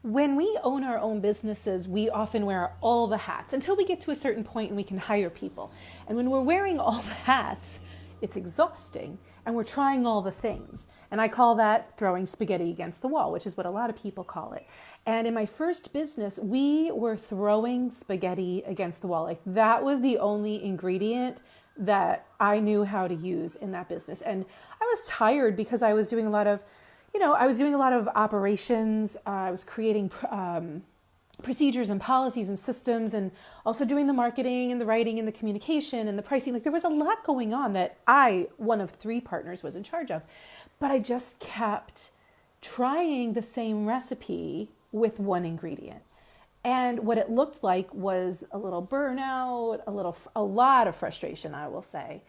When we own our own businesses, we often wear all the hats until we get to a certain point and we can hire people. And when we're wearing all the hats, it's exhausting and we're trying all the things. And I call that throwing spaghetti against the wall, which is what a lot of people call it. And in my first business, we were throwing spaghetti against the wall. Like that was the only ingredient that I knew how to use in that business. And I was tired because I was doing a lot of operations. I was creating procedures and policies and systems, and also doing the marketing and the writing and the communication and the pricing. Like there was a lot going on that I, one of 3 partners, was in charge of. But I just kept trying the same recipe with one ingredient. And what it looked like was a little burnout, a lot of frustration, I will say.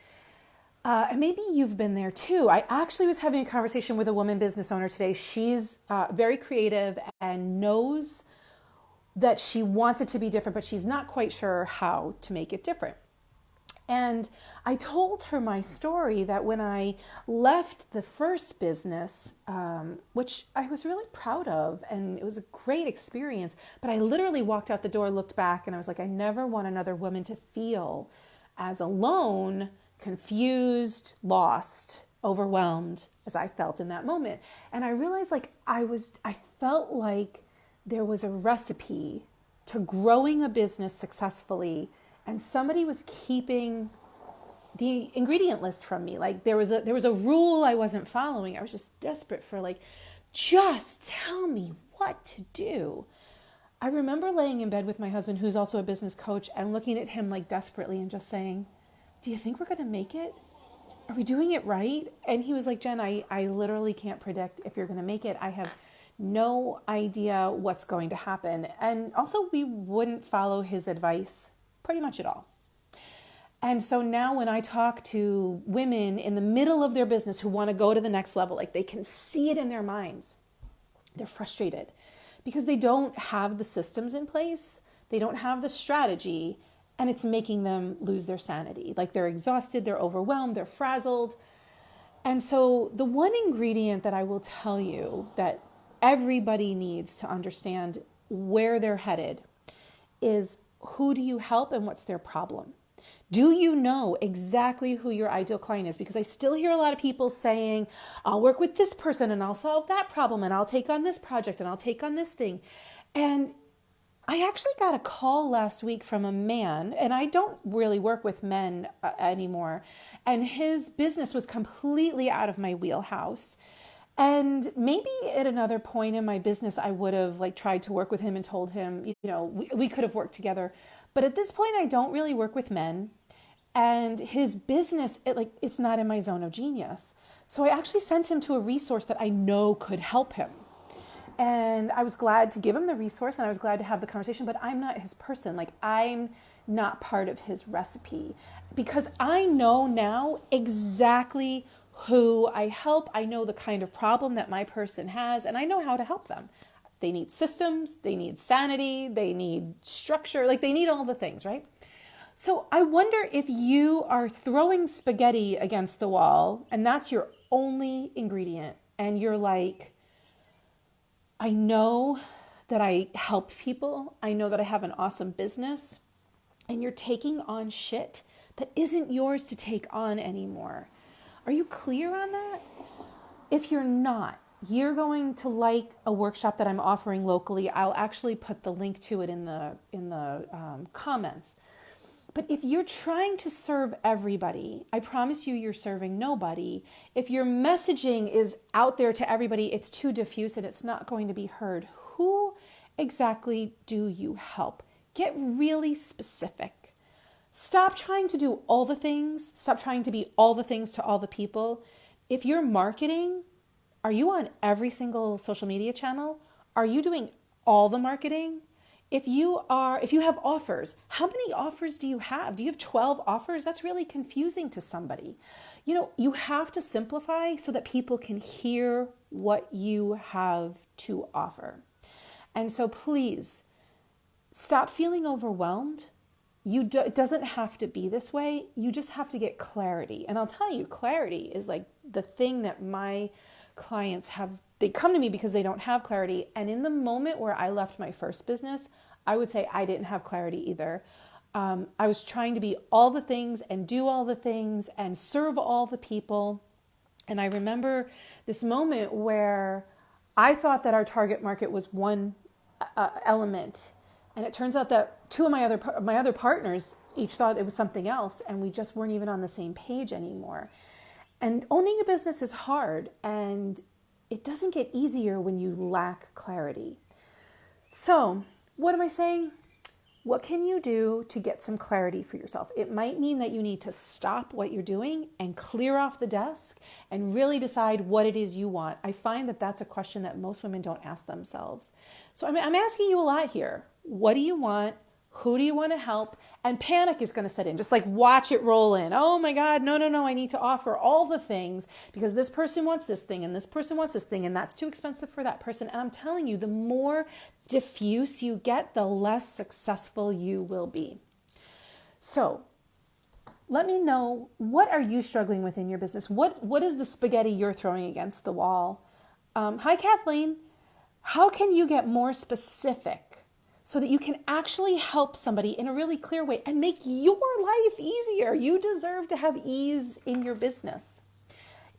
And maybe you've been there too. I actually was having a conversation with a woman business owner today. She's very creative and knows that she wants it to be different, but she's not quite sure how to make it different. And I told her my story that when I left the first business, which I was really proud of, and it was a great experience, but I literally walked out the door, looked back, and I was like, I never want another woman to feel as alone, confused, lost, overwhelmed as I felt in that moment. And I realized I felt like there was a recipe to growing a business successfully, and somebody was keeping the ingredient list from me. Like there was a rule I wasn't following. I was just desperate for just tell me what to do. I remember laying in bed with my husband, who's also a business coach, and looking at him desperately and just saying, do you think we're going to make it? Are we doing it right? And he was like, Jen, I literally can't predict if you're going to make it. I have no idea what's going to happen. And also we wouldn't follow his advice pretty much at all. And so now when I talk to women in the middle of their business who want to go to the next level, they can see it in their minds, they're frustrated because they don't have the systems in place. They don't have the strategy, and it's making them lose their sanity. They're exhausted, they're overwhelmed, they're frazzled. And so the one ingredient that I will tell you that everybody needs to understand where they're headed is, who do you help and what's their problem? Do you know exactly who your ideal client is? Because I still hear a lot of people saying, I'll work with this person and I'll solve that problem and I'll take on this project and I'll take on this thing. And I actually got a call last week from a man, and I don't really work with men anymore, and his business was completely out of my wheelhouse. And maybe at another point in my business, I would have tried to work with him and told him, we could have worked together. But at this point, I don't really work with men, and his business, it's not in my zone of genius. So I actually sent him to a resource that I know could help him. And I was glad to give him the resource, and I was glad to have the conversation, but I'm not his person. I'm not part of his recipe, because I know now exactly who I help. I know the kind of problem that my person has, and I know how to help them. They need systems, they need sanity, they need structure, they need all the things, right? So I wonder if you are throwing spaghetti against the wall and that's your only ingredient, and you're like, I know that I help people, I know that I have an awesome business, and you're taking on shit that isn't yours to take on anymore. Are you clear on that? If you're not, you're going to like a workshop that I'm offering locally. I'll actually put the link to it in the comments. But if you're trying to serve everybody, I promise you're serving nobody. If your messaging is out there to everybody, it's too diffuse and it's not going to be heard. Who exactly do you help? Get really specific. Stop trying to do all the things. Stop trying to be all the things to all the people. If you're marketing, are you on every single social media channel? Are you doing all the marketing? If you have offers, how many offers do you have? Do you have 12 offers? That's really confusing to somebody. You have to simplify so that people can hear what you have to offer. And so please stop feeling overwhelmed. It doesn't have to be this way. You just have to get clarity. And I'll tell you, clarity is the thing that my clients they come to me because they don't have clarity. And in the moment where I left my first business, I would say I didn't have clarity either. I was trying to be all the things and do all the things and serve all the people. And I remember this moment where I thought that our target market was one element. And it turns out that two of my other partners each thought it was something else. And we just weren't even on the same page anymore. And owning a business is hard. And it doesn't get easier when you lack clarity. So what am I saying? What can you do to get some clarity for yourself? It might mean that you need to stop what you're doing and clear off the desk and really decide what it is you want. I find that that's a question that most women don't ask themselves. So I'm asking you a lot here. What do you want? Who do you want to help? And panic is going to set in. Just like watch it roll in. Oh my God, no, I need to offer all the things because this person wants this thing and this person wants this thing and that's too expensive for that person. And I'm telling you, the more diffuse you get, the less successful you will be. So let me know, what are you struggling with in your business? What is the spaghetti you're throwing against the wall? Hi, Kathleen. How can you get more specific so that you can actually help somebody in a really clear way and make your life easier? You deserve to have ease in your business.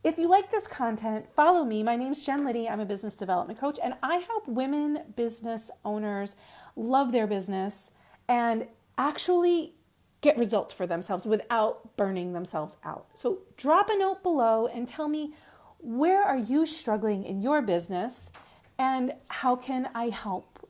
If you like this content, follow me. My name's Jen Liddy. I'm a business development coach, and I help women business owners love their business and actually get results for themselves without burning themselves out. So drop a note below and tell me, where are you struggling in your business and how can I help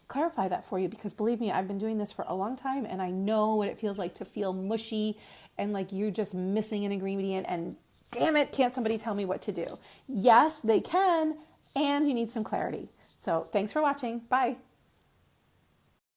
clarify that for you? Because believe me, I've been doing this for a long time and I know what it feels like to feel mushy and like you're just missing an ingredient and damn it, can't somebody tell me what to do? Yes, they can, and you need some clarity. So thanks for watching. Bye.